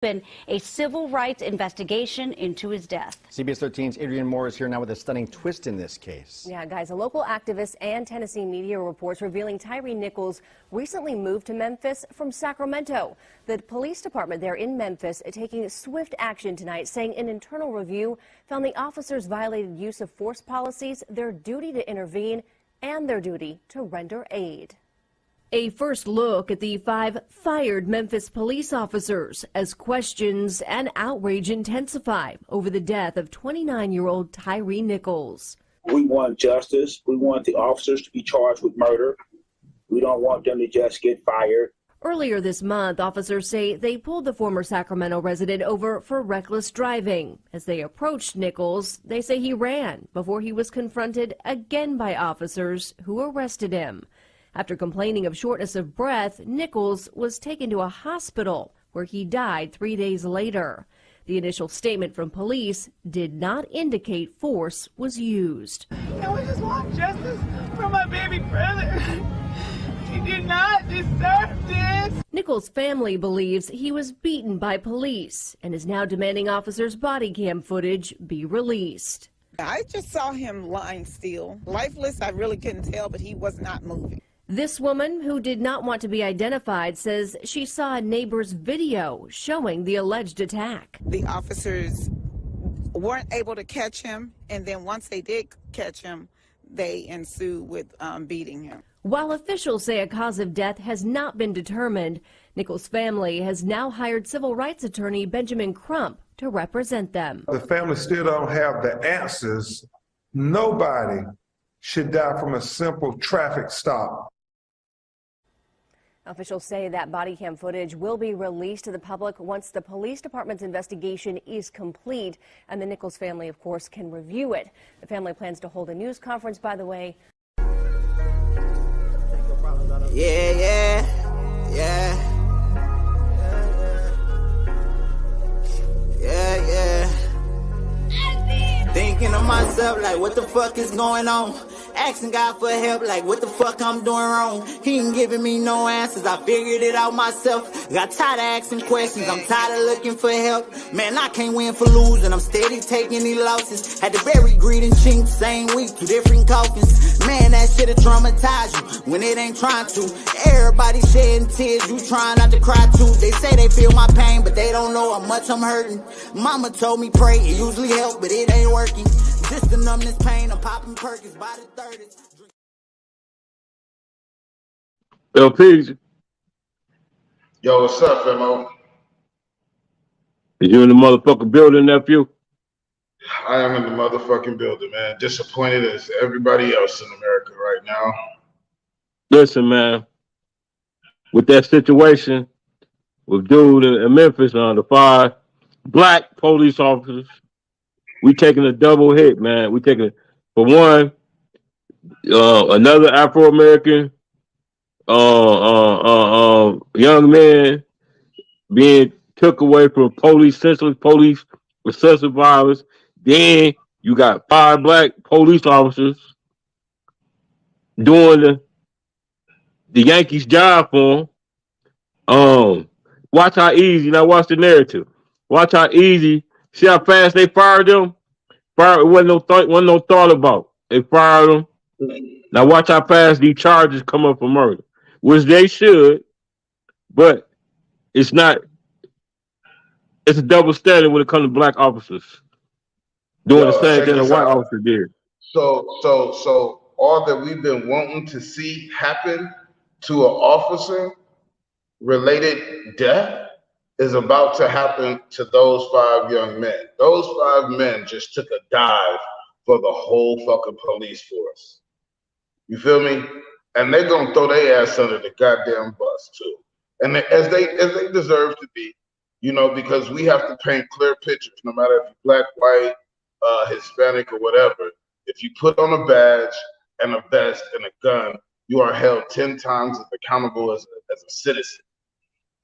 Been a civil rights investigation into his death. CBS 13's Adrienne Moore is here now with a stunning twist in this case. Yeah, guys, a local activist and Tennessee media reports revealing Tyree Nichols recently moved to Memphis from Sacramento. The police department there in Memphis taking swift action tonight, saying an internal review found the officers violated use of force policies, their duty to intervene, and their duty to render aid. A first look at the 5 fired Memphis police officers as questions and outrage intensify over the death of 29-year-old Tyree Nichols. We want justice. We want the officers to be charged with murder. We don't want them to just get fired. Earlier this month, officers say they pulled the former Sacramento resident over for reckless driving. As they approached Nichols, they say he ran before he was confronted again by officers who arrested him. After complaining of shortness of breath, Nichols was taken to a hospital where he died 3 days later. The initial statement from police did not indicate force was used. And we just want justice for my baby brother. He did not deserve this. Nichols' family believes he was beaten by police and is now demanding officers' body cam footage be released. I just saw him lying still, lifeless. I really couldn't tell, but he was not moving. This woman, who did not want to be identified, says she saw a neighbor's video showing the alleged attack. The officers weren't able to catch him, and then once they did catch him, they ensued with beating him. While officials say a cause of death has not been determined, Nichols' family has now hired civil rights attorney Benjamin Crump to represent them. The family still don't have the answers. Nobody should die from a simple traffic stop. Officials say that body cam footage will be released to the public once the police department's investigation is complete, and the Nichols family, of course, can review it. The family plans to hold a news conference, by the way. Yeah. Thinking to myself, like, what the fuck is going on? Asking God for help, like, what the fuck I'm doing wrong? He ain't giving me no answers, I figured it out myself. Got tired of asking questions, I'm tired of looking for help. Man, I can't win for losing, I'm steady taking these losses. Had to bury greed and chink, same week, 2 different coffins. Man, that shit'll traumatize you when it ain't trying to. Everybody shedding tears, you trying not to cry too. They say they feel my pain, but they don't know how much I'm hurting. Mama told me pray, it usually help, but it ain't working. Just the numbness pain, I'm popping Perkins by the 30s. LP. Yo, what's up, Femo? Is you in the motherfucking building, nephew? I am in the motherfucking building, man. Disappointed as everybody else in America right now. Listen, man. With that situation, with dude in Memphis on the 5 black police officers, we taking a double hit, man. We taking, for one, another Afro-American young man being took away from police, senseless police, excessive violence. Then you got 5 black police officers doing the Yankees' job for them. Watch how easy. Now watch the narrative. Watch how easy. See how fast they fired them? It wasn't no thought about. They fired them. Now watch how fast these charges come up for murder, which they should, but it's not. It's a double standard when it comes to black officers doing the same thing a white officer did. So all that we've been wanting to see happen to an officer related death is about to happen to those 5 young men. Those 5 men just took a dive for the whole fucking police force. You feel me? And they're gonna throw their ass under the goddamn bus too. And as they deserve to be, you know, because we have to paint clear pictures, no matter if you're black, white, Hispanic, or whatever. If you put on a badge and a vest and a gun, you are held 10 times as accountable as a citizen.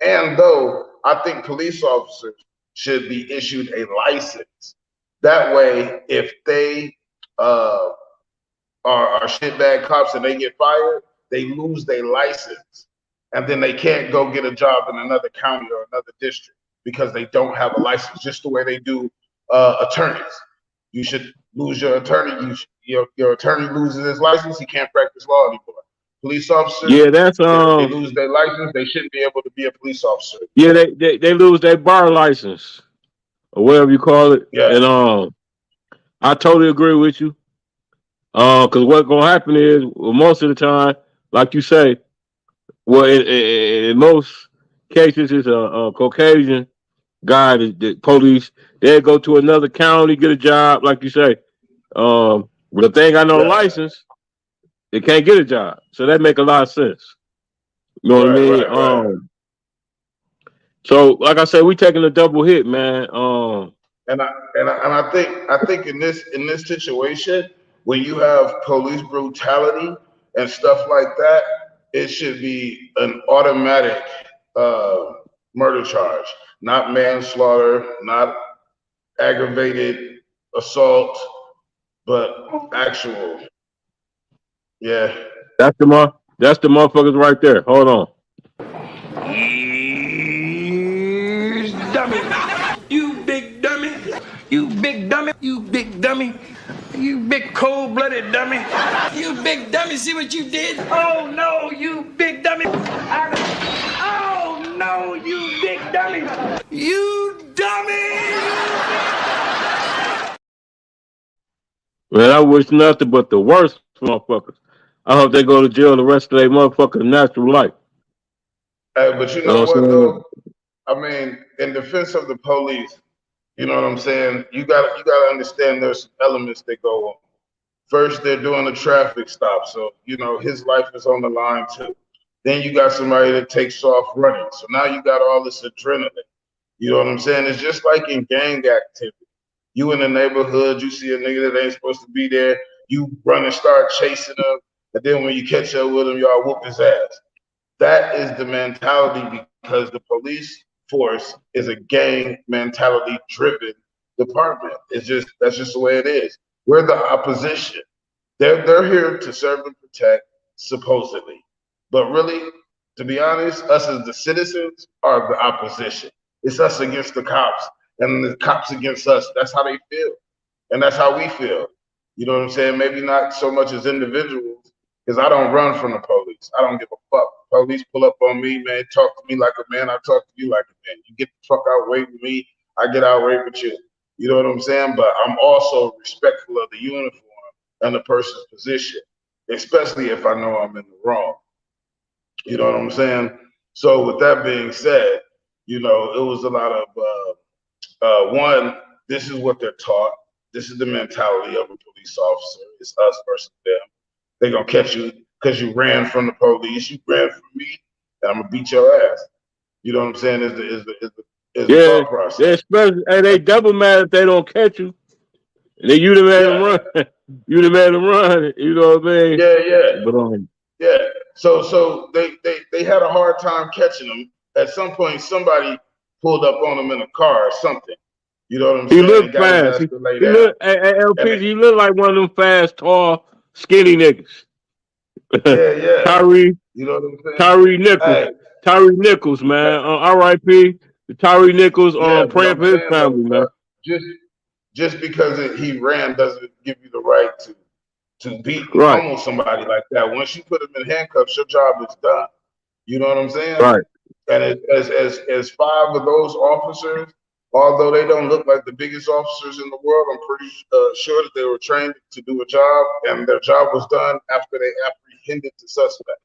And though I think police officers should be issued a license, that way, if they are shitbag cops and they get fired, they lose their license, and then they can't go get a job in another county or another district because they don't have a license, just the way they do attorneys. You should lose your attorney. Your attorney loses his license, he can't practice law anymore. Police officers, Yeah, that's if they lose their license, they shouldn't be able to be a police officer. Yeah, they lose their bar license or whatever you call it. Yeah. And I totally agree with you. Because what's gonna happen is, well, most of the time, like you say, well, in most cases, it's a Caucasian guy. The police they go to another county, get a job, like you say. But if they ain't got no license, they can't get a job. So that make a lot of sense. You know what I mean? Right. So, like I said, we taking a double hit, man. And I think in this situation, when you have police brutality and stuff like that, it should be an automatic murder charge, not manslaughter, not aggravated assault, but actual. Yeah. That's the motherfuckers right there. Hold on. Dummy. You big dummy. You big dummy. You big dummy. You big cold-blooded dummy. You big dummy. See what you did? Oh, no, you big dummy. Oh, no, you big dummy. You dummy. Man, I wish nothing but the worst for motherfuckers. I hope they go to jail the rest of their motherfucking natural life. Hey, but you know what though? I mean, in defense of the police, you know what I'm saying? You gotta understand there's some elements that go on. First, they're doing a traffic stop, so you know his life is on the line too. Then you got somebody that takes off running, so now you got all this adrenaline. You know what I'm saying? It's just like in gang activity. You in the neighborhood, you see a nigga that ain't supposed to be there, you run and start chasing him, and then when you catch up with him, y'all whoop his ass. That is the mentality because the police force is a gang mentality driven department. That's just the way it is. We're the opposition. They're here to serve and protect, supposedly. But really, to be honest, us as the citizens are the opposition. It's us against the cops and the cops against us. That's how they feel. And that's how we feel. You know what I'm saying? Maybe not so much as individuals, because I don't run from the police. I don't give a fuck. Police pull up on me, man, talk to me like a man, I talk to you like a man. You get the fuck outraged with me, I get outraged with you. You know what I'm saying? But I'm also respectful of the uniform and the person's position, especially if I know I'm in the wrong. You know what I'm saying? So with that being said, you know, it was a lot of, one, this is what they're taught. This is the mentality of a police officer. It's us versus them. They're going to catch you because you ran from the police. You ran from me, and I'm going to beat your ass. You know what I'm saying? Is the thought process. They double mad if they don't catch you. And then you the man to run. You the man to run. You know what I mean? Yeah. But, yeah. So they had a hard time catching him. At some point, somebody pulled up on him in a car or something. You know what I'm saying? He looked fast. He looked like one of them fast, tall, skinny niggas. Yeah. Tyree. You know what I'm saying? Tyree Nichols. Hey. Tyree Nichols, man. R.I.P. Tyree Nichols praying for his family, man. Just because he ran doesn't give you the right to beat almost somebody like that. Once you put him in handcuffs, your job is done. You know what I'm saying? Right. And as 5 of those officers, although they don't look like the biggest officers in the world, I'm pretty sure that they were trained to do a job, and their job was done after they apprehended the suspect.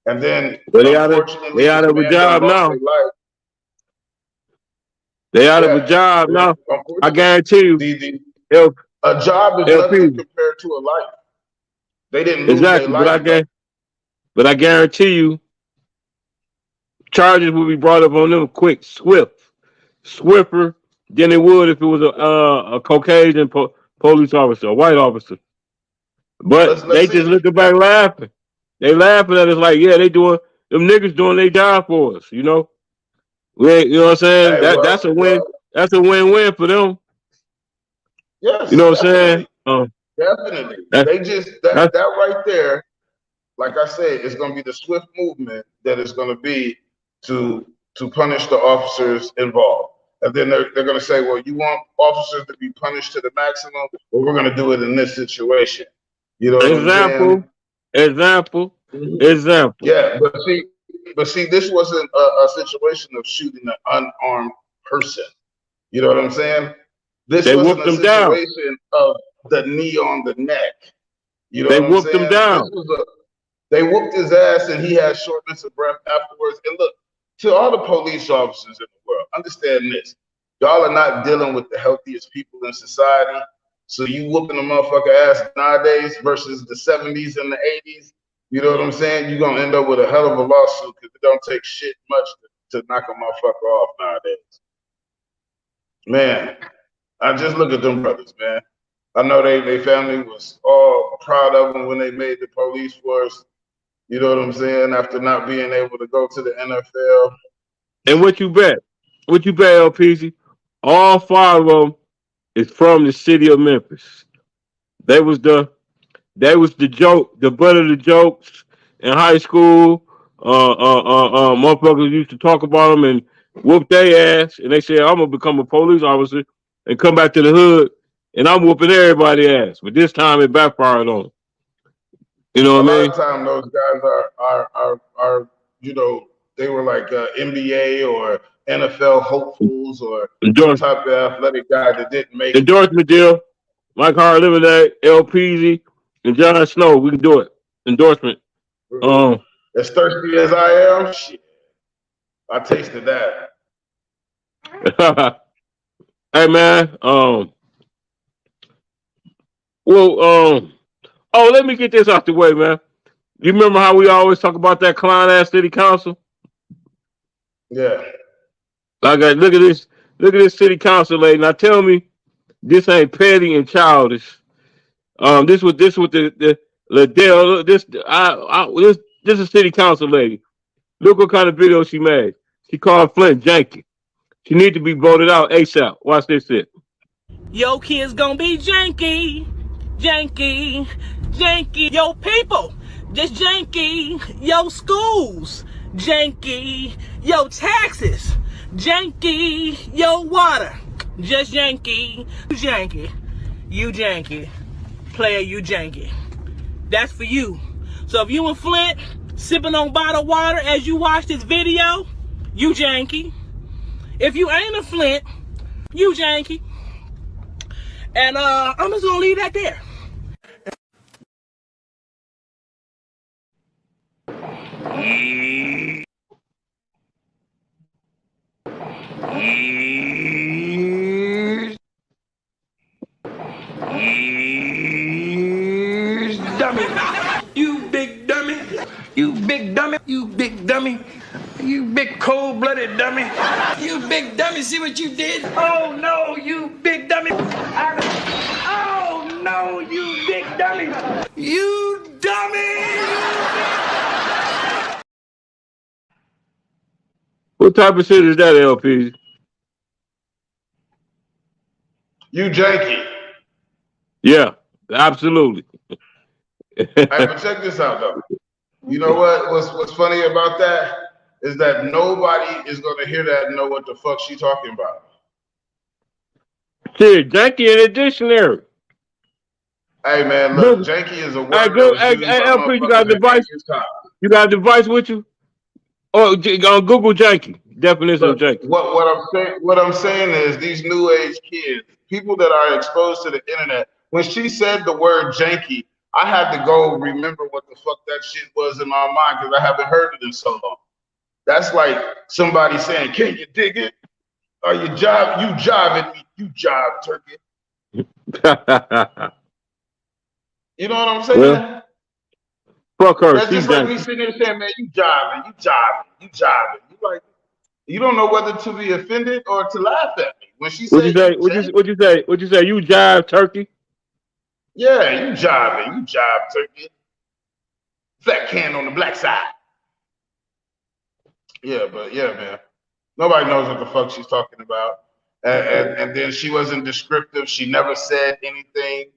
And then, they out of a job now. They out of a job now. I guarantee you. A job is nothing compared to a life. They didn't lose their life. But I guarantee you, charges will be brought up on them quick, swifter than it would if it was a Caucasian police officer, a white officer. But they just looking back laughing. They laughing at us like, yeah, them niggas doing their job for us, you know? You know what I'm saying? That's a win. That's a win-win for them. Yes. You know what I'm saying? Definitely. That right there, like I said, is going to be the swift movement that is going to be to punish the officers involved. And then they're going to say, well, you want officers to be punished to the maximum? Well, we're going to do it in this situation. You know what I'm saying? Example. Yeah, but see, this wasn't a situation of shooting an unarmed person. You know what I'm saying? This wasn't a situation of the knee on the neck. You know what I'm saying? Him down. They whooped his ass, and he had shortness of breath afterwards. And look, to all the police officers in the world, understand this: y'all are not dealing with the healthiest people in society. So you whooping a motherfucker ass nowadays versus the 70s and the 80s. You know what I'm saying? You're gonna end up with a hell of a lawsuit because it don't take shit much to knock a motherfucker off nowadays. Man, I just look at them brothers, man. I know they family was all proud of them when they made the police force. You know what I'm saying? After not being able to go to the NFL. And what you bet? LPZ? All 5 of them is from the city of Memphis. They was the joke, the butt of the jokes in high school. Motherfuckers used to talk about them and whoop their ass, and they said, "I'm gonna become a police officer and come back to the hood, and I'm whooping everybody's ass." But this time it backfired on them. You know what I mean? A lot of time those guys are you know, they were like NBA or NFL hopefuls or some type of athletic guy that didn't make it. Endorsement deal. Mike Hard Lemonade, LPZ, and John Snow. We can do it. Endorsement. As thirsty as I am, shit, I tasted that. Hey man. Let me get this out the way, man. You remember how we always talk about that clown ass city council? Yeah. Look at this city council lady. Now tell me this ain't petty and childish. This was the Liddell. This is city council lady. Look what kind of video she made. She called Flint janky. She need to be voted out ASAP. Watch this shit. Yo kids gonna be janky. Yo people, just janky. Yo schools, janky. Yo taxes, janky. Yo water, just janky. You janky. Player, you janky. That's for you. So if you in Flint sipping on bottled water as you watch this video, you janky. If you ain't in Flint, you janky. And I'm just gonna leave that there. Dummy. You big dummy. You big dummy. You big dummy. You big cold-blooded dummy. You big dummy, see what you did? Oh no, you big dummy. Oh no, you big dummy. You dummy. What type of shit is that, LP? You janky. Yeah, absolutely. Hey, but check this out though. You know what? What's funny about that is that nobody is gonna hear that and know what the fuck she talking about. Shit, janky in the dictionary. Hey man, look, janky is a word. Hey, LP, you got a device? You got a device with you? Oh, on Google janky. Definition of janky. What I'm saying is these new age kids, people that are exposed to the internet. When she said the word janky, I had to go remember what the fuck that shit was in my mind because I haven't heard it in so long. That's like somebody saying, "Can you dig it? Are you jiving me? You jive, turkey." You know what I'm saying? Well, fuck her. That's just like me sitting there saying, "Man, you jiving. You like, you don't know whether to be offended or to laugh at me when she said. What you say? You jive, turkey? Yeah, you jiving. You jive, turkey. Fat can on the black side. Yeah, but yeah, man. Nobody knows what the fuck she's talking about. And then she wasn't descriptive. She never said anything,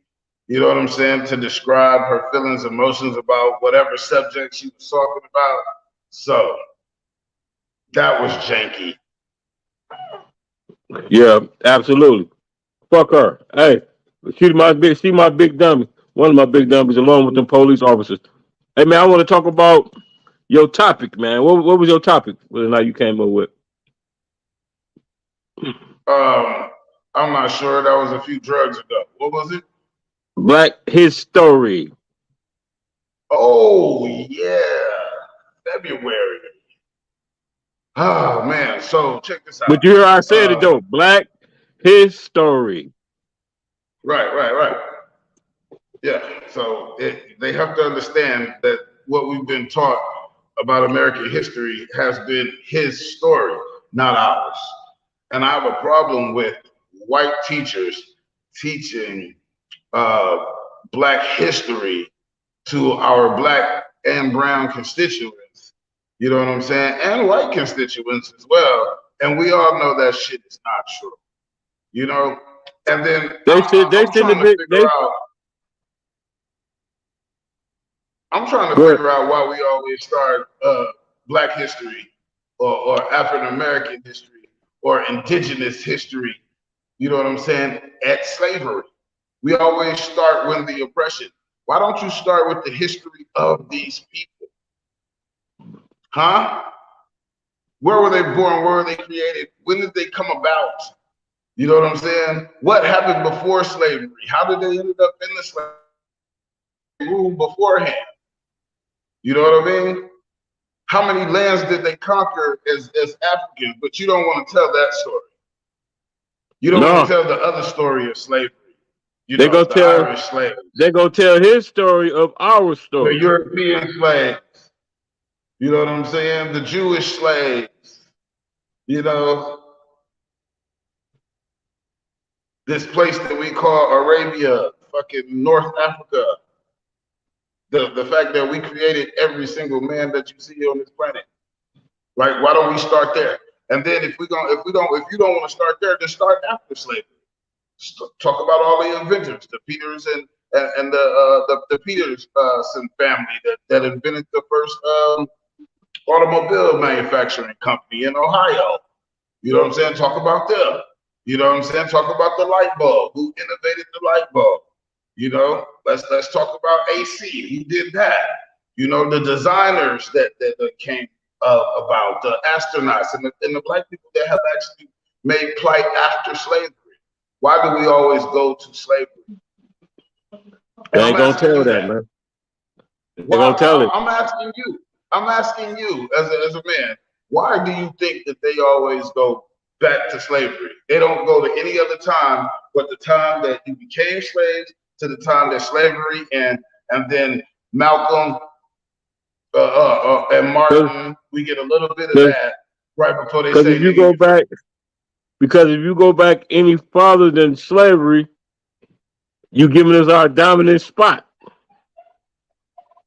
you know what I'm saying, to describe her feelings, emotions about whatever subject she was talking about. So that was janky. Yeah, absolutely. Fuck her. Hey, she my big dummy. One of my big dummies, along with them police officers. Hey man, I want to talk about your topic, man. What was your topic? What night you came up with? Um, I'm not sure. That was a few drugs ago. What was it? Black history. Oh yeah, February. Oh man. So check this But out. you hear I said it though. Black history. Right. Yeah. So they have to understand that what we've been taught about American history has been his story, not ours. And I have a problem with white teachers teaching uh, Black history to our Black and brown constituents. You know what I'm saying? And white constituents as well. And we all know that shit is not true. You know? And then I'm trying to figure out. I'm trying to figure out why we always start Black history or African American history or indigenous history, you know what I'm saying, at slavery. We always start with the oppression. Why don't you start with the history of these people? Huh? Where were they born? Where were they created? When did they come about? You know what I'm saying? What happened before slavery? How did they end up in the slave rule beforehand? You know what I mean? How many lands did they conquer as Africans? But you don't want to tell that story. You don't want to tell the other story of slavery. You know, the Irish slaves. They're going to tell his story of our story. The European slaves. You know what I'm saying? The Jewish slaves. You know, this place that we call Arabia, fucking North Africa. The fact that we created every single man that you see on this planet. Like, why don't we start there? And then if you don't want to start there, then start after slavery. Talk about all the inventors, the Peters and the Peterson family that invented the first automobile manufacturing company in Ohio. You know what I'm saying? Talk about them. You know what I'm saying? Talk about the light bulb. Who innovated the light bulb? You know, let's talk about AC. Who did that? You know, the designers that came about, the astronauts and the Black people that have actually made plight after slavery. Why do we always go to slavery? They ain't gonna tell that, man. They're gonna tell it. I'm asking you as a man, why do you think that they always go back to slavery? They don't go to any other time but the time that you became slaves to the time that slavery and then Malcolm and Martin, we get a little bit of that right before they say. Because if you go back any farther than slavery, you giving us our dominant spot.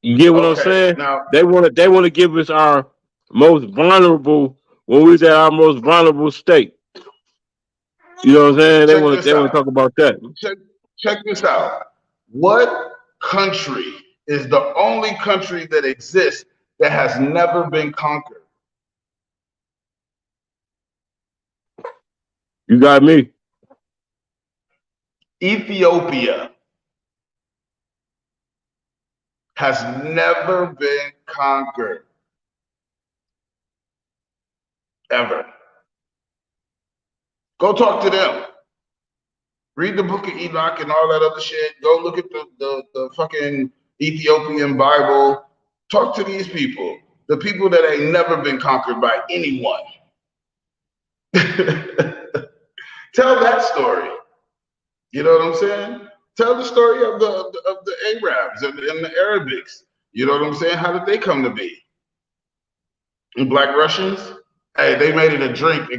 You get what I'm saying? Now, they want to give us our most vulnerable when we was at our most vulnerable state. You know what I'm saying? They want to talk about that. Check this out. What country is the only country that exists that has never been conquered? You got me. Ethiopia has never been conquered. Ever. Go talk to them. Read the book of Enoch and all that other shit. Go look at the fucking Ethiopian Bible. Talk to these people. The people that ain't never been conquered by anyone. Tell that story. You know what I'm saying? Tell the story of the Arabs and the Arabics. You know what I'm saying? How did they come to be? And Black Russians? Hey, they made it a drink.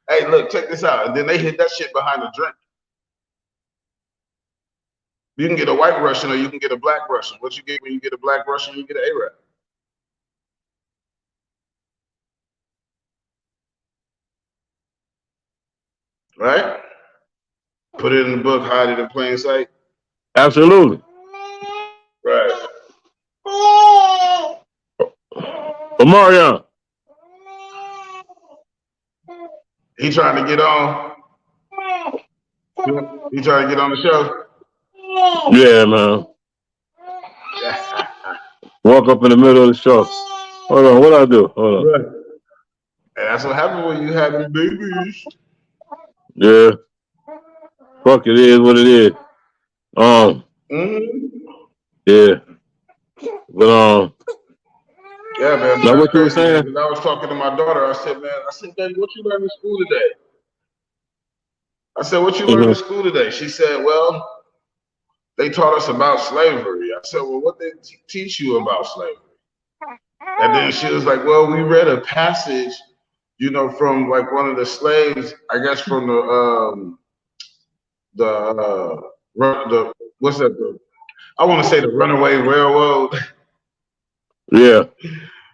Hey, look, check this out. And then they hid that shit behind a drink. You can get a white Russian or you can get a Black Russian. What you get when you get a Black Russian, you get an Arab. Right? Put it in the book, hide it in plain sight. Absolutely. Right. Mario. He trying to get on. You trying to get on the show? Yeah, man. Walk up in the middle of the show. Hold on, what I do? Hold on. Right. And that's what happened when you had them babies. Yeah. Fuck, it is what it is. Yeah. But yeah, man. Now what you were saying? Man, I was talking to my daughter. I said, Daddy, what you learned in school today? I said, what you learned in school today? She said, well, they taught us about slavery. I said, well, what they teach you about slavery? And then she was like, well, we read a passage, you know, from like one of the slaves, I guess from the what's that? I want to say the Runaway Railroad. Yeah.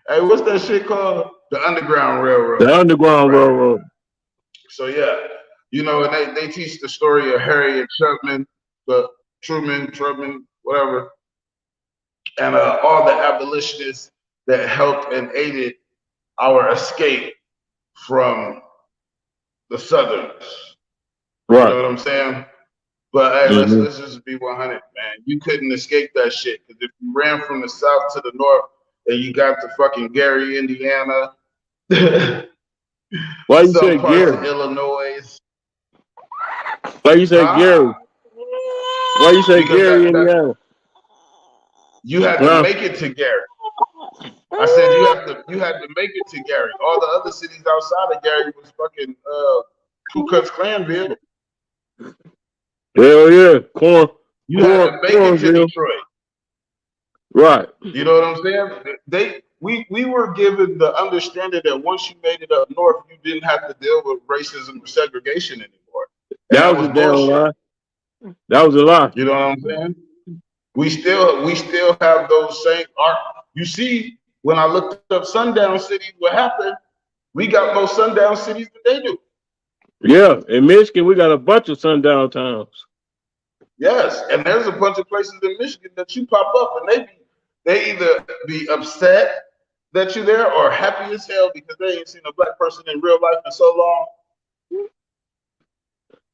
Hey, what's that shit called? The Underground Railroad. The Underground Railroad. So yeah, you know, and they teach the story of Harriet Truman, whatever, and all the abolitionists that helped and aided our escape from the Southerns. Right. You know what I'm saying? But hey, let's just be 100, man. You couldn't escape that shit, because if you ran from the south to the north and you got to fucking Gary, Indiana, why you say parts Gary? of Illinois. Why you say Gary? Why you say Gary, Indiana? You had to make it to Gary. I said you had to make it to Gary. All the other cities outside of Gary was fucking Ku Klux Klanville. Hell yeah, you had to make it to Detroit. Right. You know what I'm saying? We were given the understanding that once you made it up north, you didn't have to deal with racism or segregation anymore. And that was a damn lie. That was a lie. You know what I'm saying? We still have those same art. You see, when I looked up sundown cities, what happened? We got more sundown cities than they do. Yeah, in Michigan, we got a bunch of sundown towns. Yes, and there's a bunch of places in Michigan that you pop up and they either be upset that you're there or happy as hell because they ain't seen a black person in real life in so long.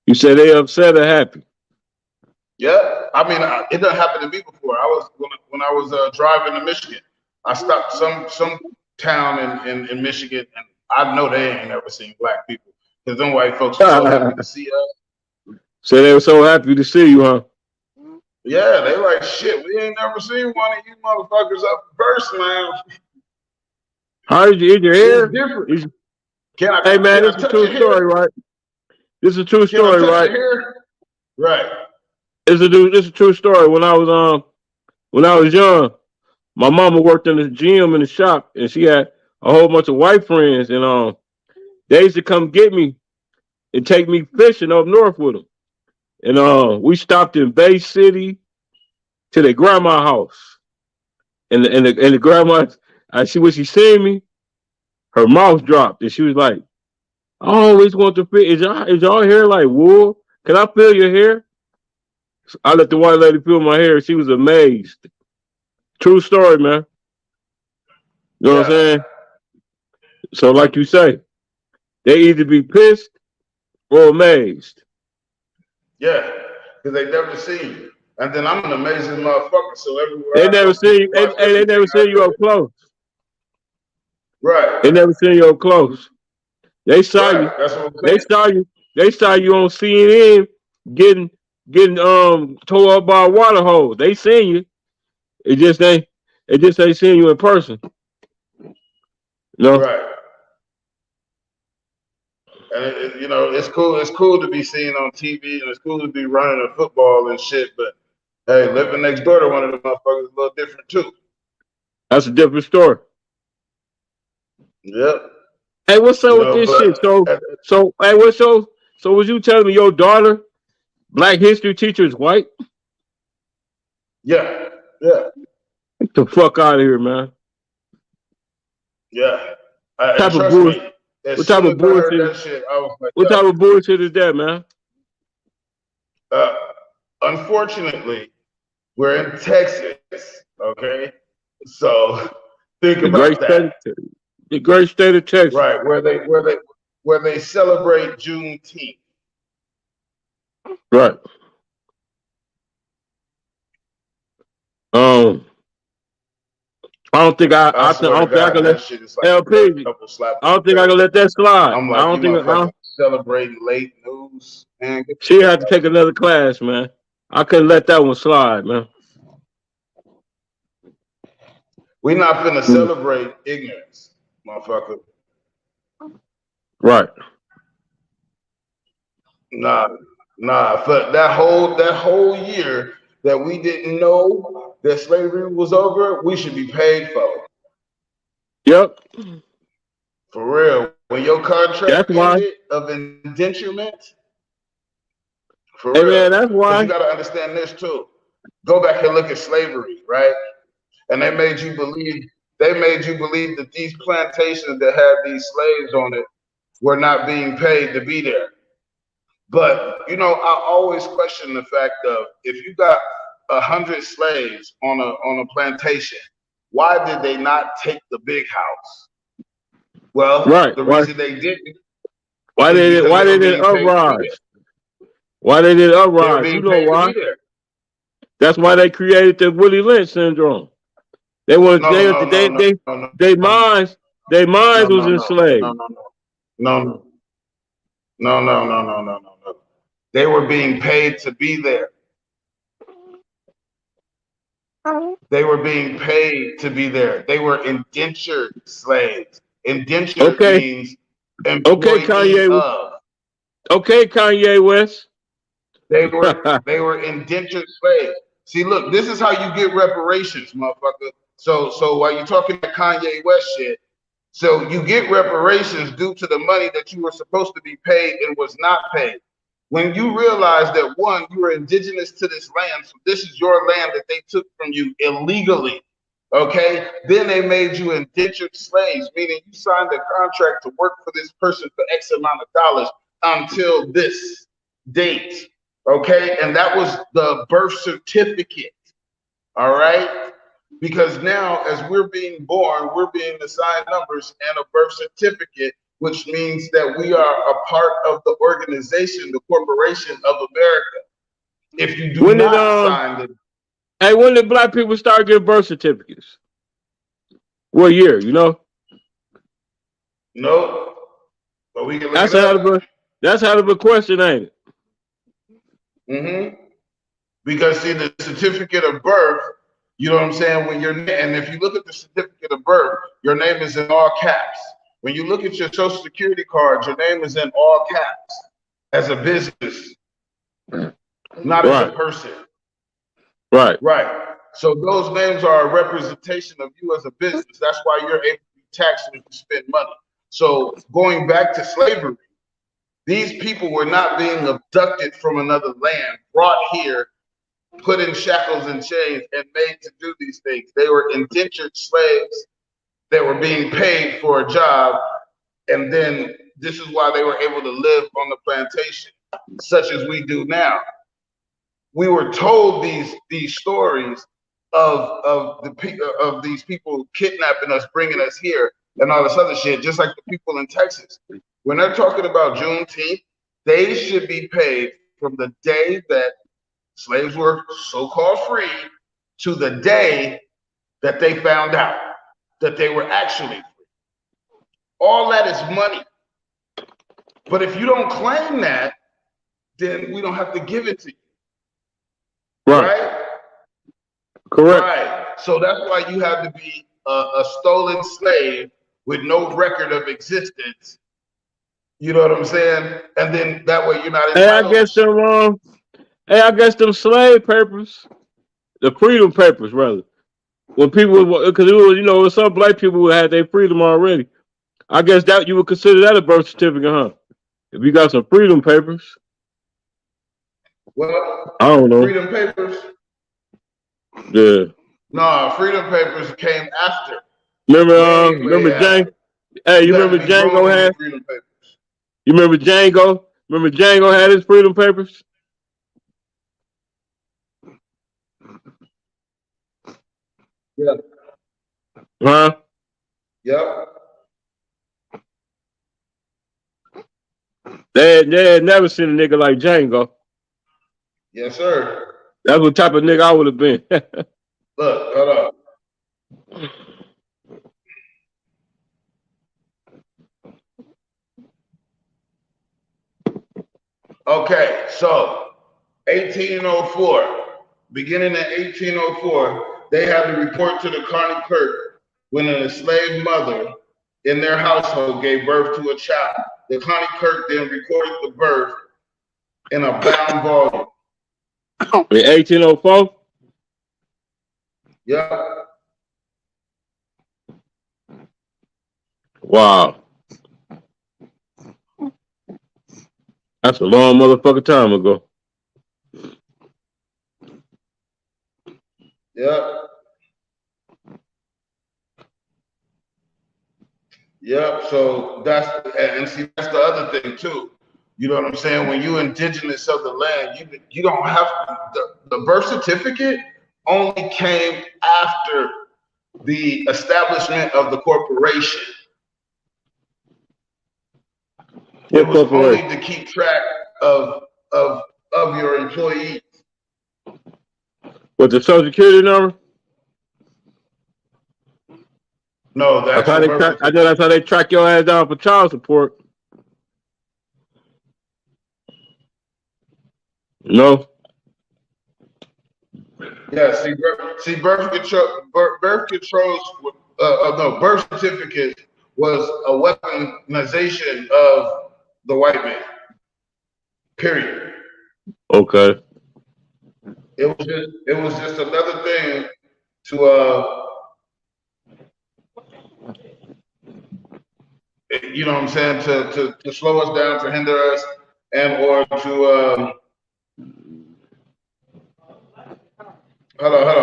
You said they upset or happy? Yeah, I mean, it done happened to me before. When I was driving to Michigan, I stopped some town in Michigan, and I know they ain't never seen black people because them white folks are so happy to see us. So they were so happy to see you, huh? Yeah, they like, shit, we ain't never seen one of you motherfuckers up first, man. How did you eat your hair? Different. Hey man, this is a true story, right? This is a true story, right? Right. This is a true story. When I was young, my mama worked in the gym in the shop, and she had a whole bunch of white friends, and they used to come get me and take me fishing up north with them. And we stopped in Bay City to their grandma house, and the grandma, when she seen me, her mouth dropped, and she was like, "I always want to feel. Is y'all hair like wool? Can I feel your hair?" I let the white lady feel my hair. She was amazed. True story, man. You know what I'm saying? So, like you say, they either be pissed or amazed. Yeah, because they never see you. And then I'm an amazing motherfucker, so everywhere they never see you. They never see you up close. Right. They never see you up close. They saw you. That's what I'm saying. They saw you on CNN getting tore up by a water hose. They seen you. It just ain't seeing you in person. No. Right. And it's cool. It's cool to be seen on TV, and it's cool to be running a football and shit. But hey, living next door to one of the motherfuckers is a little different too. That's a different story. Yep. Hey, what's up with this shit? So hey, so was you telling me your daughter, Black history teacher, is white? Yeah. Get the fuck out of here, man. Yeah. What type of bullshit? What type of bullshit is that, man? Unfortunately, we're in Texas, okay? So think about that. The great state of Texas. Right, where they celebrate Juneteenth. Right. I don't think I I swear to don't think I can God, let that shit is like a third LP. couple slap I on don't the think I face. can let that slide. I'm I like, don't you think motherfuckers celebrating late news, man. Get the she fuck had to out of take here. another class, man. I couldn't let that one slide, man. We not finna Mm. celebrate ignorance, motherfucker. Right. Nah, nah. For that whole year that we didn't know that slavery was over, we should be paid for it. Yep. For real. When your That's contract why. ended of indenturement, for Hey, real. man, that's Because you why. got to understand this too. Go back and look at slavery, right? And they made you believe that these plantations that had these slaves on it were not being paid to be there. But I always question the fact of, if you got 100 slaves on a plantation, why did they not take the big house? Well, Right. the reason they didn't Why is they because why they they were didn't being paid to be there. uprise? Why they didn't They were uprise? You being know paid to why? be there. That's why they created the Willie Lynch syndrome. They want No, no, no, no, they no, minds they no, minds was no, no, no, enslaved. no, no, no, no, no, no, no, no, no. They were being paid to be there. They were being paid to be there. They were indentured slaves. Indentured Okay, means okay, employee Kanye. of. Okay, Kanye West. They were indentured slaves. See, look, this is how you get reparations, motherfucker. So while you're talking that Kanye West shit, so you get reparations due to the money that you were supposed to be paid and was not paid. When you realize that, one, you are indigenous to this land, so this is your land that they took from you illegally. Okay, then they made you indentured slaves, meaning you signed a contract to work for this person for X amount of dollars until this date. Okay, and that was the birth certificate. All right, because now as we're being born, we're being assigned numbers and a birth certificate, which means that we are a part of the organization, the corporation of America. If you do when did not sign the Hey, when did black people start getting birth certificates? What year? You know? no, but we can look That's it a hell of up. a question, ain't it? Mm-hmm. Because see, the certificate of birth, you know what I'm saying? And if you look at the certificate of birth, your name is in all caps. When you look at your social security card, your name is in all caps as a business, not as a Right. person. Right. Right. So those names are a representation of you as a business. That's why you're able to be taxed when you spend money. So going back to slavery, these people were not being abducted from another land, brought here, put in shackles and chains, and made to do these things. They were indentured slaves that were being paid for a job, and then this is why they were able to live on the plantation, such as we do now. We were told these stories of these people kidnapping us, bringing us here, and all this other shit, just like the people in Texas. When they're talking about Juneteenth, they should be paid from the day that slaves were so-called free to the day that they found out that they were actually free. All that is money. But if you don't claim that, then we don't have to give it to you. Right? Correct. Right. So that's why you have to be a stolen slave with no record of existence. You know what I'm saying? And then that way you're not Hey, entitled to shit. I guess them slave papers, the freedom papers, rather. When people, because it was, some black people who had their freedom already. I guess that you would consider that a birth certificate, huh? If you got some freedom papers. Well, I don't know. freedom papers. Yeah. No, freedom papers came after. Remember Way Jane? after. Hey, you You got remember to be grown Django to had? get freedom papers. You remember Django? Remember Django had his freedom papers? Yeah. Huh? Yep. They had never seen a nigga like Django. Yes, sir. That's what type of nigga I would have been. Look, hold on. Okay, so 1804, beginning in 1804, they had to report to the county clerk when an enslaved mother in their household gave birth to a child. The county clerk then recorded the birth in a bound volume. In 1804? Yep. Wow. That's a long motherfucking time ago. Yep. Yep. So that's and see that's the other thing too. You know what I'm saying? When you indigenous of the land, you don't have the birth certificate only came after the establishment of the corporation. It was only to keep track of your employees. With the Social Security number? No, that's how they track. I know that's how they track your ass down for child support. No. Yeah, birth certificates was a weaponization of the white man. Period. Okay. It was just another thing to you know what I'm saying, to slow us down, to hinder us, and or to hold on.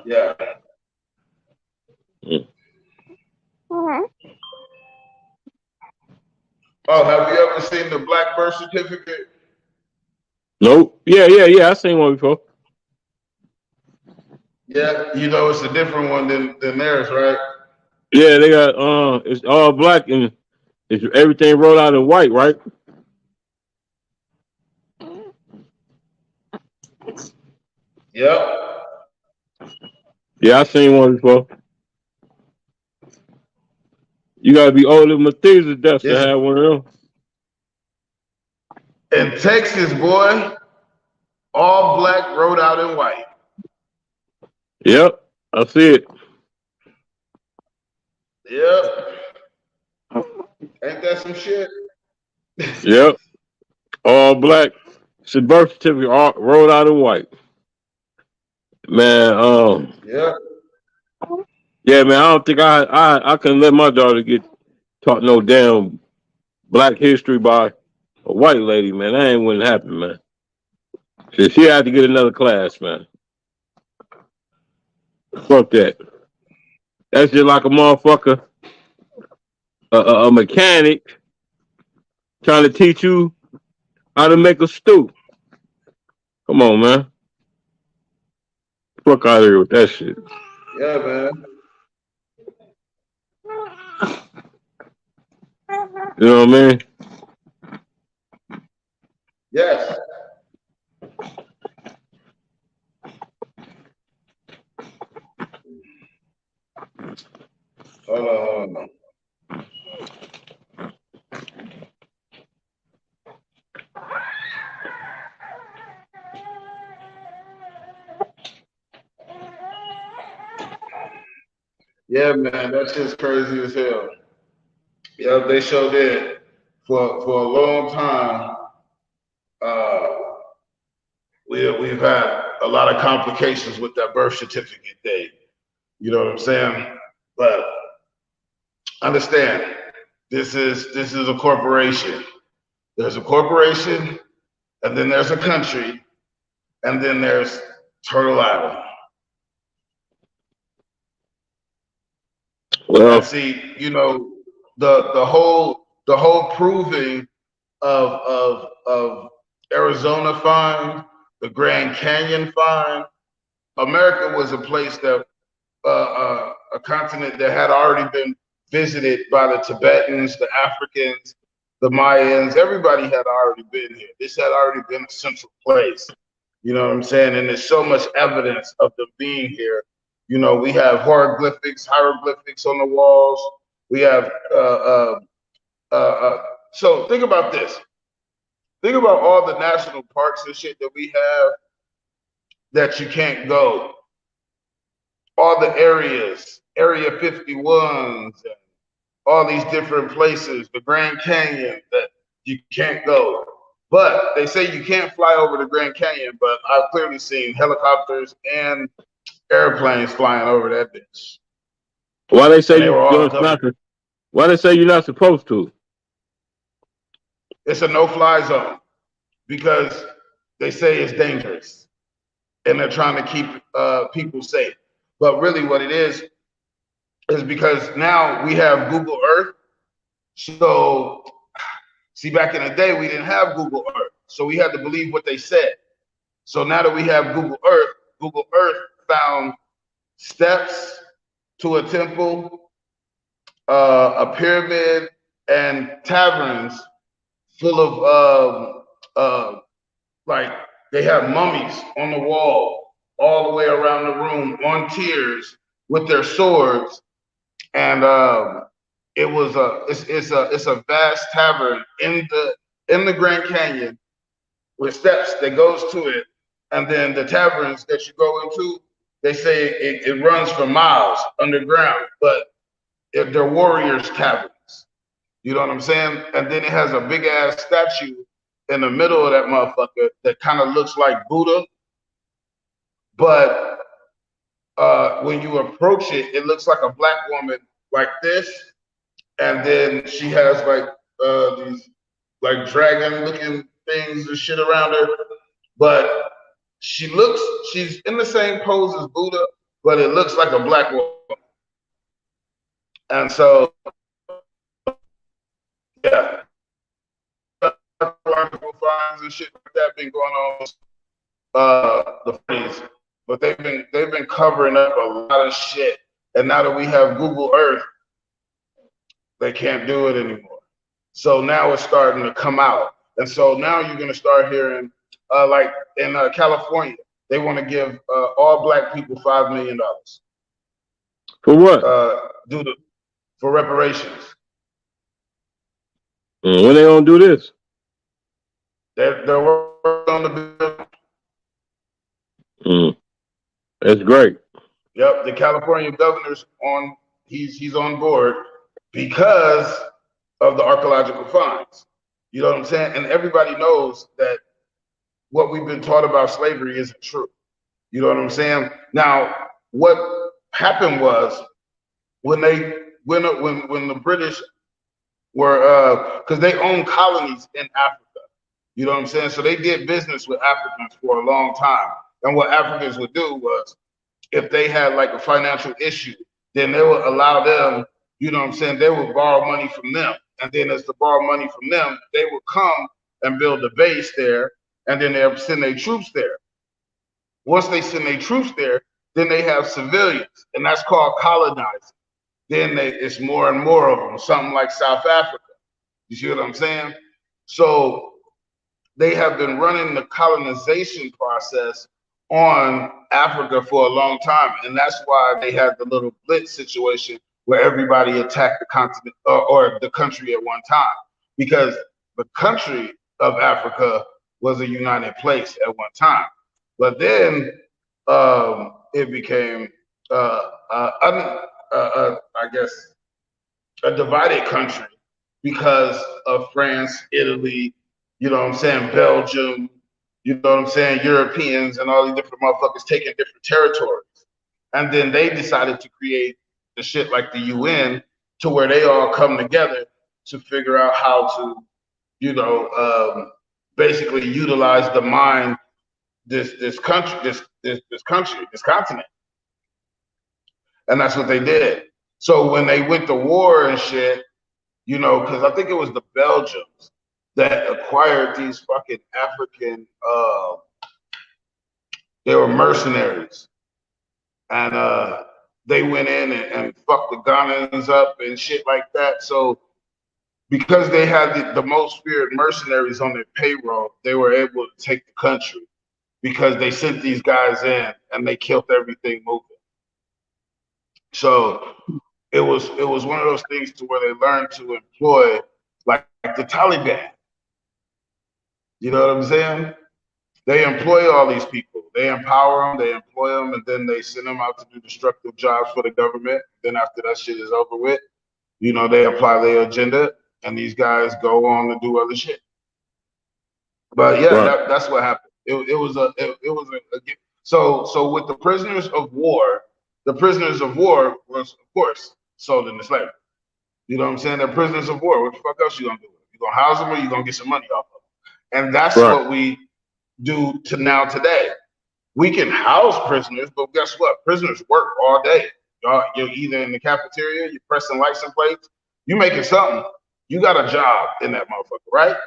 Yeah. Oh, have you ever seen the black birth certificate? Nope. Yeah. I seen one before. Yeah, you know it's a different one than theirs, right? Yeah, they got it's all black and it's everything rolled out in white, right? Yep. Yeah, I seen one before. You gotta be older than Methuselah death to have one of them. In Texas, boy, all black wrote out in white. Yep, I see it. Yep. Ain't that some shit? Yep. All black. It's a birth certificate all rolled out in white. Man, Yep. Yeah, man, I don't think I can let my daughter get taught no damn black history by a white lady, man. That ain't wouldn't happen, man. She had to get another class, man. Fuck that. That's just like a motherfucker, a mechanic trying to teach you how to make a stew. Come on, man. Fuck out of here with that shit. Yeah, man. You know what I mean? Yes. Hold on. Yeah, man, that's just crazy as hell. Yeah, they sure did. For a long time, we've had a lot of complications with that birth certificate thing. You know what I'm saying? But understand, this is a corporation. There's a corporation, and then there's a country, and then there's Turtle Island. Well, and see, you know, the whole proving of Arizona fine the Grand Canyon find. America was a place that, a continent that had already been visited by the Tibetans, the Africans, the Mayans. Everybody had already been here. This had already been a central place. You know what I'm saying? And there's so much evidence of them being here. You know, we have hieroglyphics on the walls. We have, so think about this. Think about all the national parks and shit that we have that you can't go. All the areas, Area 51s, and all these different places, the Grand Canyon that you can't go. But they say you can't fly over the Grand Canyon, but I've clearly seen helicopters and airplanes flying over that bitch. Why they say why they say you're not supposed to? It's a no-fly zone because they say it's dangerous, and they're trying to keep people safe. But really, what it is because now we have Google Earth. So, see, back in the day, we didn't have Google Earth, so we had to believe what they said. So now that we have Google Earth found steps to a temple, a pyramid, and taverns full of like they have mummies on the wall all the way around the room on tiers with their swords, and it's a vast tavern in the Grand Canyon with steps that goes to it, and then the taverns that you go into, they say it runs for miles underground, but they're warriors' taverns. You know what I'm saying? And then it has a big ass statue in the middle of that motherfucker that kind of looks like Buddha, but when you approach it, it looks like a black woman like this, and then she has like these like dragon-looking things and shit around her, but she's in the same pose as Buddha, but it looks like a black woman. And so, yeah, archaeological finds and shit like that been going on the 40s, but they've been covering up a lot of shit. And now that we have Google Earth, they can't do it anymore. So now it's starting to come out, and so now you're gonna start hearing, like in California, they want to give all black people $5 million. For what? For reparations. When they gonna do this? They're working on the bill. That's great. Yep, the California governor's on. He's on board because of the archaeological finds. You know what I'm saying? And everybody knows that what we've been taught about slavery isn't true. You know what I'm saying? Now, what happened was when the British were, because they owned colonies in Africa. You know what I'm saying? So they did business with Africans for a long time. And what Africans would do was, if they had like a financial issue, then they would allow them, you know what I'm saying, they would borrow money from them. And then as to borrow money from them, they would come and build a base there, and then they'll send their troops there. Once they send their troops there, then they have civilians, and that's called colonizing. Then it's more and more of them, something like South Africa. You see what I'm saying? So they have been running the colonization process on Africa for a long time, and that's why they had the little blitz situation where everybody attacked the continent or the country at one time, because the country of Africa was a united place at one time. But then it became, I guess, a divided country because of France, Italy, you know what I'm saying, Belgium, you know what I'm saying, Europeans and all these different motherfuckers taking different territories. And then they decided to create the shit like the UN, to where they all come together to figure out how to, you know, basically utilize the mind, this continent. And that's what they did. So when they went to war and shit, you know, because I think it was the Belgians that acquired these fucking African They were mercenaries, and they went in and fucked the Ghanaians up and shit like that. So because they had the most feared mercenaries on their payroll, they were able to take the country because they sent these guys in and they killed everything moving. So it was one of those things to where they learned to employ like the Taliban. You know what I'm saying? They employ all these people. They empower them, they employ them, and then they send them out to do destructive jobs for the government. Then after that shit is over with, you know, they apply their agenda, and these guys go on to do other shit. But yeah, Right. that's what happened. It was a so with the prisoners of war was of course sold into slavery. You know what I'm saying? They're prisoners of war. What the fuck else you gonna do? You gonna house them or you gonna get some money off of them? And that's Right. what we do to now today. We can house prisoners, but guess what? Prisoners work all day. You're either in the cafeteria, you're pressing license plates, you making something. You got a job in that motherfucker, right?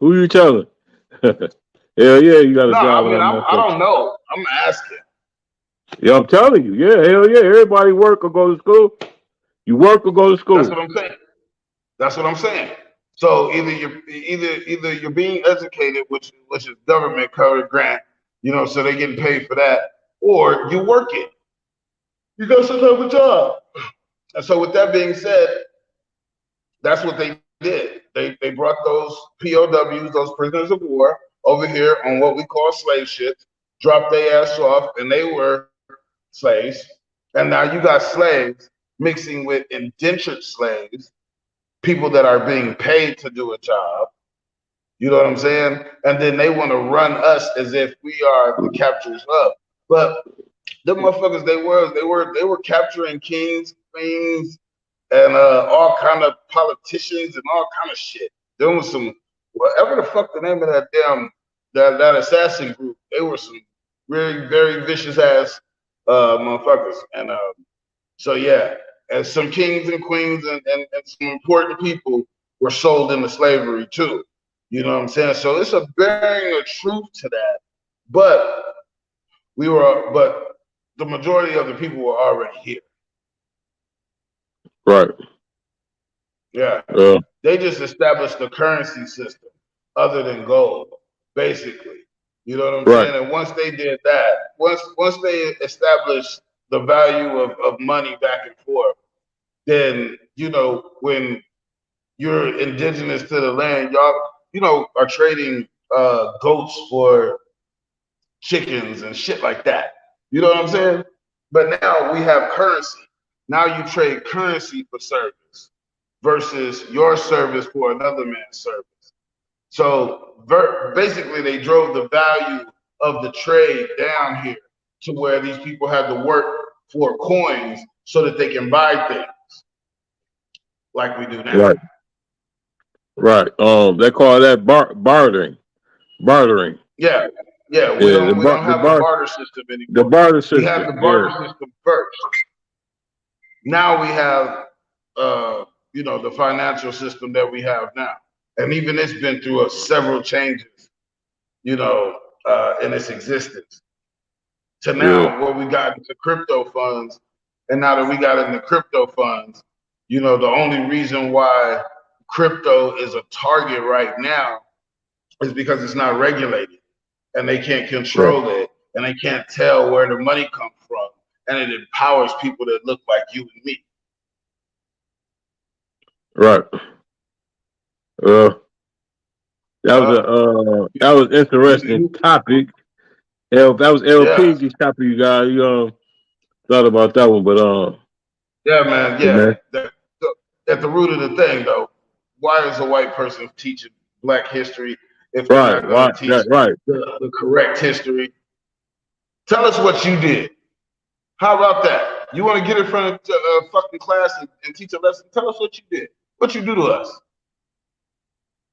Who you telling? Hell yeah, you got a No, I job in mean that I motherfucker. don't know. I'm asking. Yeah, I'm telling you. Yeah, hell yeah. Everybody work or go to school. You work or go to That's school. what I'm saying. That's what I'm saying. So either you're being educated, which is government covered grant, you know, so they're getting paid for that, or you work it. You got some type of job. And so with that being said, that's what they did. They brought those POWs, those prisoners of war, over here on what we call slave ships, dropped their ass off, and they were slaves. And now you got slaves mixing with indentured slaves, people that are being paid to do a job. You know what I'm saying? And then they want to run us as if we are the captors of. But the motherfuckers they were capturing kings, queens, and all kind of politicians and all kind of shit. Doing some whatever the fuck the name of that damn that assassin group. They were some very vicious ass motherfuckers. And so yeah, and some kings and queens and some important people were sold into slavery too. You know what I'm saying? So it's a bearing of truth to that. But but the majority of the people were already here. Right. Yeah. They just established a currency system other than gold, basically. You know what I'm right. saying? And once they did that, once they established the value of money back and forth, then, you know, when you're indigenous to the land, y'all, you know, are trading goats for chickens and shit like that. You know what I'm saying? But now we have currency. Now you trade currency for service versus your service for another man's service. So basically, they drove the value of the trade down here to where these people had to work for coins so that they can buy things like we do now. Right. Right. They call that bartering. Bartering. Yeah. Yeah. We don't have a barter system anymore. The barter system. We had the barter system first. Now we have you know, the financial system that we have now. And even it's been through several changes, you know, in its existence. To now where we got into crypto funds, and now that we got into crypto funds, you know, the only reason why crypto is a target right now is because it's not regulated and they can't control it and they can't tell where the money comes from, and it empowers people that look like you and me. Right. That was interesting topic. That was LPG's topic, you guys. You thought about that one, but yeah, man, yeah. At the root of the thing, though, why is a white person teaching Black history if they're not going to teach the correct history? Tell us what you did. How about that? You want to get in front of a fucking class and teach a lesson? Tell us what you did. What you do to us?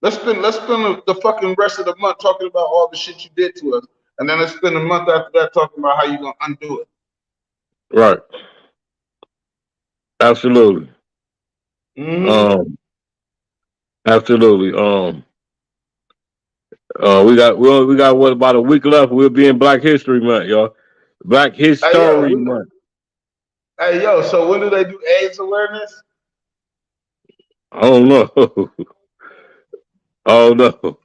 Let's spend the fucking rest of the month talking about all the shit you did to us, and then let's spend a month after that talking about how you're gonna undo it. Right. Absolutely. Mm-hmm. Absolutely. We got what about a week left? We'll be in Black History Month, y'all. Black Hey, yo, History Month. hey, yo. So when do they do AIDS awareness? I don't know. Oh no.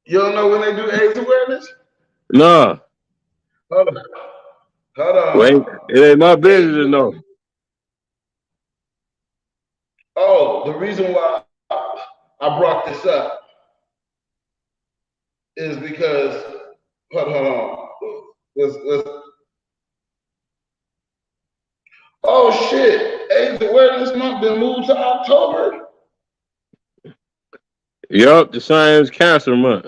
You don't know when they do AIDS awareness? Nah. Hold on. Hold Wait, on. it ain't my business to know. Oh, the reason why I brought this up is because hold on. Let's, oh shit! AIDS awareness month been moved to October. Yup, the Science Cancer Month.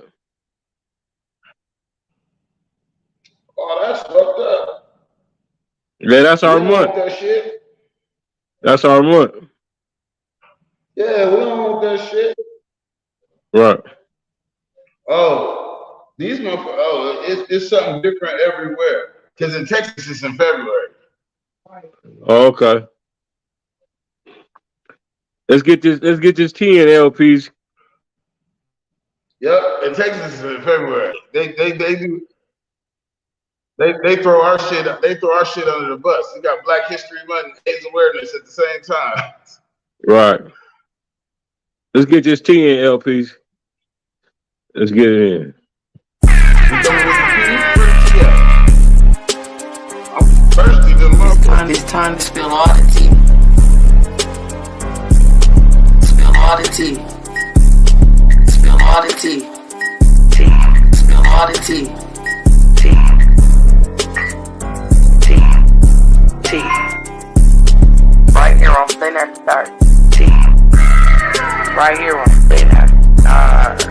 Oh, that's fucked up. Yeah, that's We our don't month. want that shit. That's our month. Yeah, we don't want that shit. Right. Oh, these motherfuckers. Oh, it's something different everywhere. Because in Texas, it's in February. Oh, okay. Let's get this tea in LPs. Yep, in Texas, it's in February. They do. They throw our shit. They throw our shit under the bus. You got Black History Month and AIDS awareness at the same time. Right. Let's get this tea in LPs. Let's get it in. You coming with the tea? Where the tea at? I'm thirsty than a motherfucker. It's time to spill all the tea. Spill all the tea. Spill all the tea. Spill all the tea. Right here on Stay Next Start. Right here on Stay Next Start.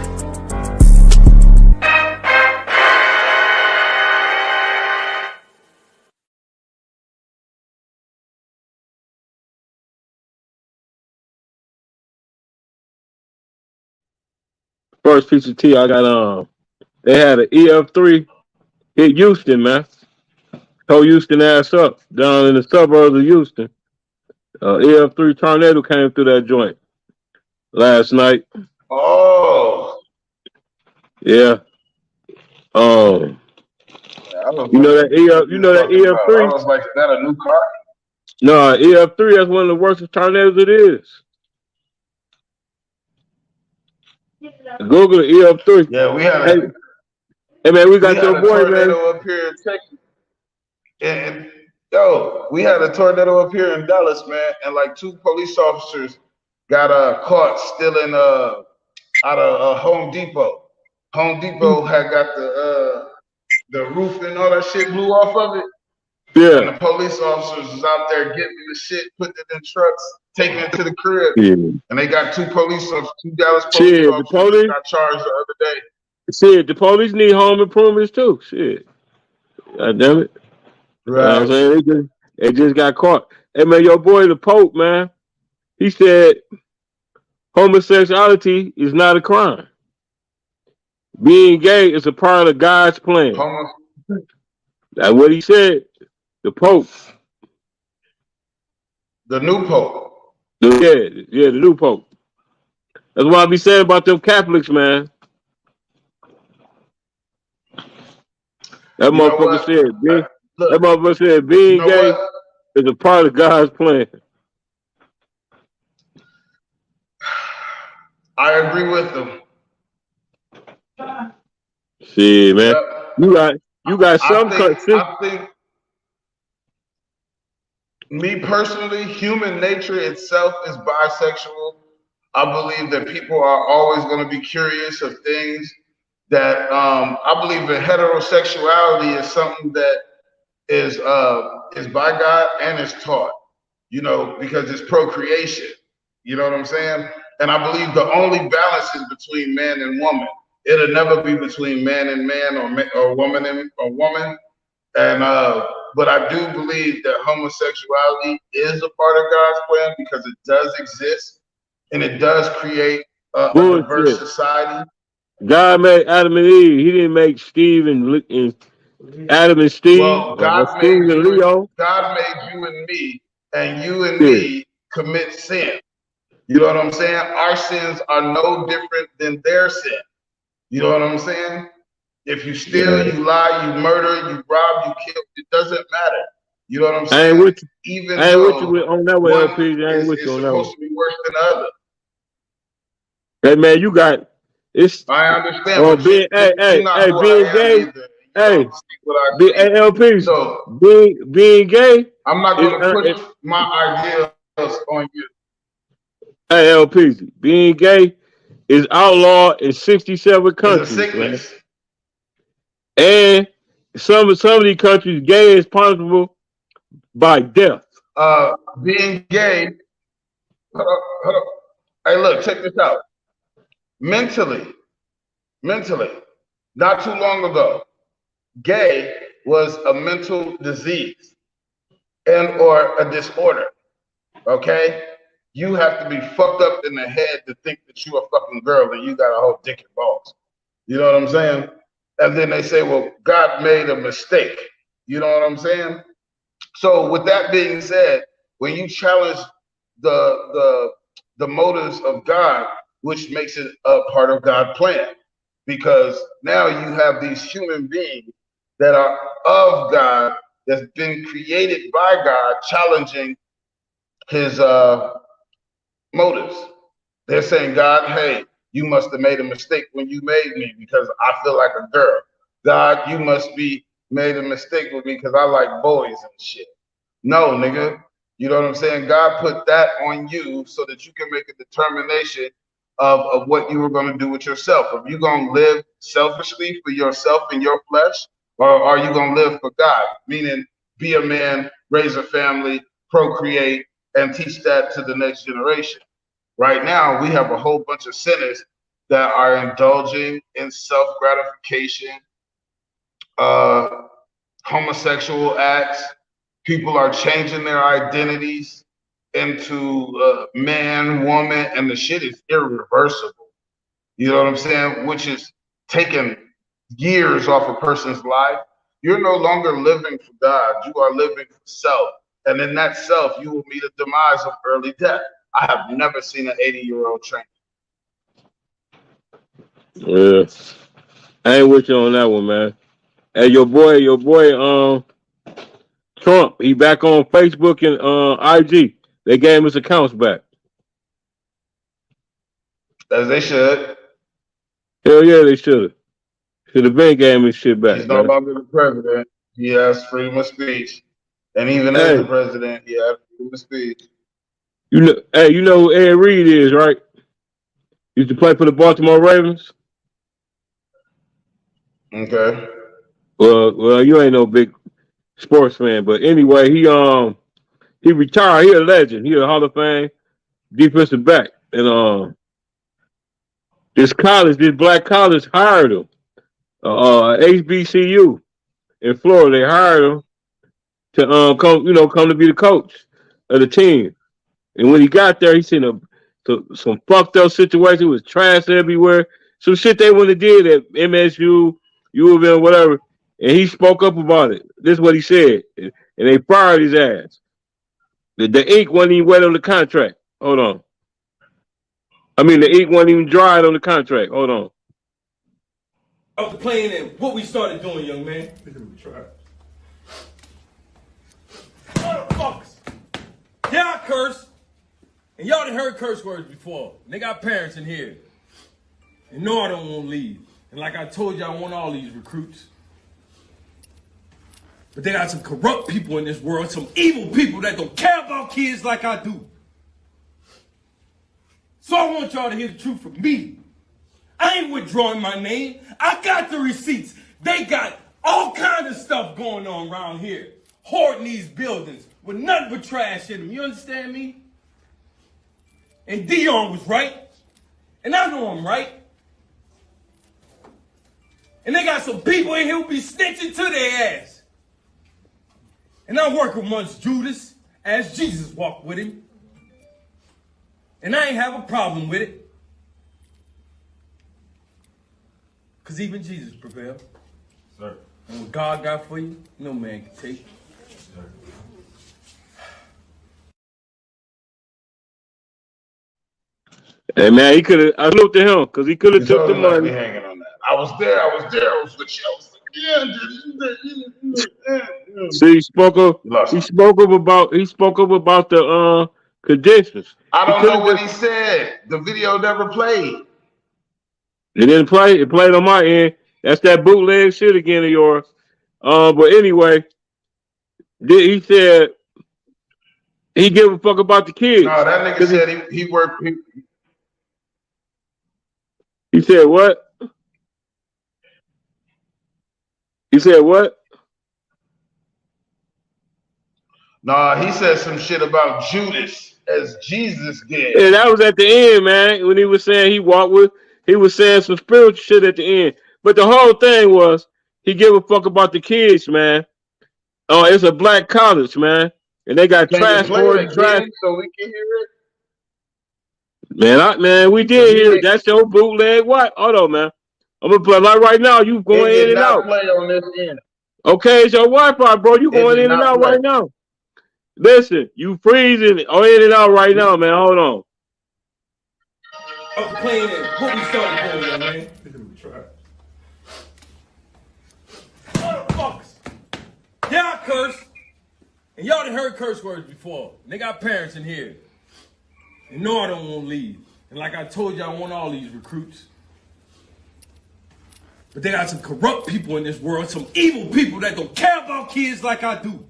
First piece of tea I got they had an EF3 hit Houston, man. Told Houston ass up down in the suburbs of Houston. EF3 tornado came through that joint last night. Oh. Yeah. You know that EF3? I was like, is that a new car? No, EF3, that's one of the worst tornadoes it is. Google EF3. Yeah, we had hey man, we got your boy, man. Up here in Texas. And yo, we had a tornado up here in Dallas, man, and like 2 police officers got caught stealing out of Home Depot. Home Depot had got the roof and all that shit blew off of it. Yeah. And the police officers was out there getting the shit, putting it in trucks, taking it to the crib. Yeah. And they got 2 Dallas police officers got charged the other day. Shit, the police need home improvements too. Shit. God damn it. Right. You know what I'm saying? They just got caught. Hey man, your boy the Pope, man, he said homosexuality is not a crime. Being gay is a part of God's plan. That's what he said. The Pope. The new Pope. The new Pope. That's what I be saying about them Catholics, man. That motherfucker said being gay is a part of God's plan. I agree with them. Shit, man. You got some I think me personally, human nature itself is bisexual. I believe that people are always going to be curious of things that I believe that heterosexuality is something that is by God and is taught, you know, because it's procreation. You know what I'm saying? And I believe the only balance is between man and woman. It'll never be between man and man or woman and woman. And but I do believe that homosexuality is a part of God's plan because it does exist and it does create a diverse society. God made Adam and Eve. He didn't make Steve and Adam and Steve. Well, God made you and me, and you and me commit sin. You know what I'm saying? Our sins are no different than their sin. You know what I'm saying? If you steal, Yeah. you lie, you murder, you rob, you kill, it doesn't matter. You know what I'm I ain't saying? with you. Even I ain't with you though on that one, one LP. I ain't with is you on that one. supposed to be worse than the other. Hey man, you got it's I understand, but being you're not who being I am gay. either. You Hey, don't see what I see. LPs, So being gay I'm not is going to push my ideas on you. hey LPs, being gay is outlawed in 67 It's a countries, man. sickness. And some of these countries, gay is punishable by death. Being gay. Hold on. Hey, look, check this out. Mentally, not too long ago, gay was a mental disease and or a disorder. Okay? You have to be fucked up in the head to think that you a fucking girl and you got a whole dick and balls. You know what I'm saying? And then they say, well, God made a mistake. You know what I'm saying? So with that being said, when you challenge the motives of God, which makes it a part of God's plan, because now you have these human beings that are of God, that's been created by God, challenging his motives. They're saying, God, hey, you must have made a mistake when you made me because I feel like a girl. God, you must be made a mistake with me because I like boys and shit. No, nigga. You know what I'm saying? God put that on you so that you can make a determination of what you were going to do with yourself. Are you going to live selfishly for yourself and your flesh? Or are you going to live for God? Meaning, be a man, raise a family, procreate, and teach that to the next generation. Right now, we have a whole bunch of sinners that are indulging in self-gratification, homosexual acts. People are changing their identities into man, woman, and the shit is irreversible. You know what I'm saying? Which is taking years off a person's life. You're no longer living for God. You are living for self. And in that self, you will meet a demise of early death. I have never seen an 80-year-old train. Yeah. I ain't with you on that one, man. Hey, your boy, Trump, he back on Facebook and IG. They gave him his accounts back. As they should. Hell yeah, they should have. Should have been gave him his shit back, He's no man. longer the president. He has freedom of speech. And even as the president, he has freedom of speech. You know who Ed Reed is, right? Used to play for the Baltimore Ravens. Okay. Well, you ain't no big sports fan, but anyway, he retired. He a legend. He a Hall of Fame defensive back, and this black college hired him. HBCU in Florida, they hired him to come to be the coach of the team. And when he got there, he seen some fucked up situation with trash everywhere. Some shit they wouldn't have did at MSU, U of M, whatever. And he spoke up about it. This is what he said. And they fired his ass. The ink wasn't even wet on the contract. Hold on. I mean, the ink wasn't even dried on the contract. Hold on. Off the plane and what we started doing, young man. Motherfuckers. Yeah, I curse. And y'all done heard curse words before. They got parents in here. And no, I don't want to leave. And like I told you, I want all these recruits. But they got some corrupt people in this world, some evil people that don't care about kids like I do. So I want y'all to hear the truth from me. I ain't withdrawing my name. I got the receipts. They got all kinds of stuff going on around here. Hoarding these buildings with nothing but trash in them. You understand me? And Dion was right. And I know I'm right. And they got some people in here who be snitching to their ass. And I work amongst Judas as Jesus walked with him. And I ain't have a problem with it. Because even Jesus prevailed. Sir. And what God got for you, no man can take. Sir. Hey man, he could have. I looked at him because he could have took the money. Hanging on that. I was there. I was with you. I was like, See, he spoke up about the conditions. I He don't could know have what just he said. The video never played. it didn't play. It played on my end. That's that bootleg shit again of yours. But anyway, he said he give a fuck about the kids. No, that nigga said he worked. He said what? He said what? Nah, he said some shit about Judas as Jesus did. And that was at the end, man. When he was saying he was saying some spiritual shit at the end. But the whole thing was he give a fuck about the kids, man. Oh, it's a black college, man, and they got Can you trash play for it the trash. again so we can hear it? Man, we did hear it. That's your bootleg. What? Hold on, man. I'm gonna play like right now. You going It in did and not out. play on this end. Okay, it's your Wi-Fi, bro. You It going did in and not out play. right now. Listen, you freezing in and out right now, man. Hold on. I'm playing it. What we started doing, man? Motherfuckers. Yeah, I curse. And y'all done heard curse words before. And they got parents in here. And no, I don't want to leave. And like I told you, I want all these recruits. But they got some corrupt people in this world, some evil people that don't care about kids like I do.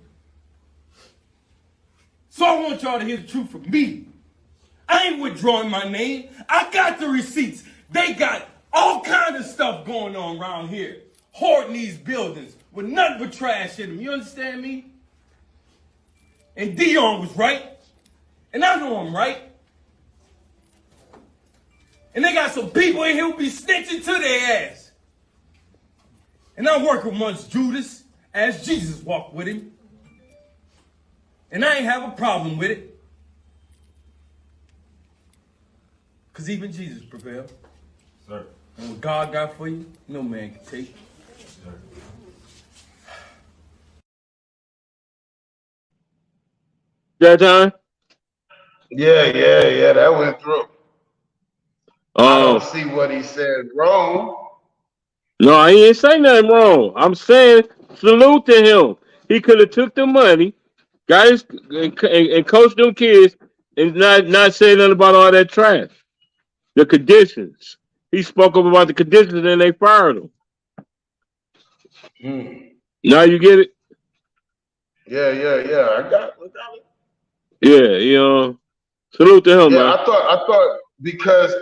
So I want y'all to hear the truth from me. I ain't withdrawing my name. I got the receipts. They got all kinds of stuff going on around here. Hoarding these buildings with nothing but trash in them. You understand me? And Dion was right. And I know I'm right. And they got some people in here who be snitching to their ass. And I work amongst Judas as Jesus walked with him. And I ain't have a problem with it. Because even Jesus prevailed. Sir. And what God got for you, no man can take. Sir. That time? Yeah, that went through. I don't see what he said wrong. No, he ain't say nothing wrong. I'm saying salute to him. He could have took the money, guys, and coached them kids, and not say nothing about all that trash. The conditions. He spoke up about the conditions, and they fired him. Now you get it? Yeah. I got it. Yeah, salute to him, Yeah, man. I thought because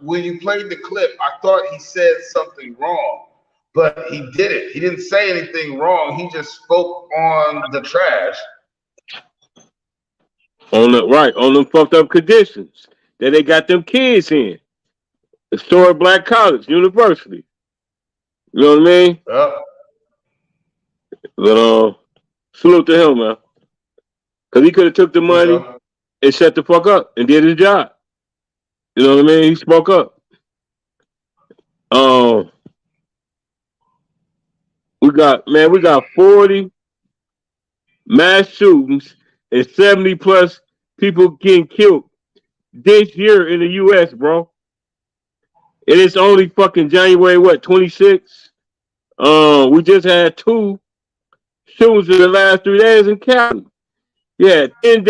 when you played the clip, I thought he said something wrong, but he didn't. He didn't say anything wrong. He just spoke on the trash. On them fucked up conditions that they got them kids in. Historic black college, university. You know what I mean? Yeah. But salute to him, man. Because he could have took the money and shut the fuck up and did his job. You know what I mean? He spoke up. We got 40 mass shootings and 70 plus people getting killed this year in the U.S., bro. And it's only fucking January, 26? We just had 2 shootings in the last 3 days in Cali. Yeah, 10 days.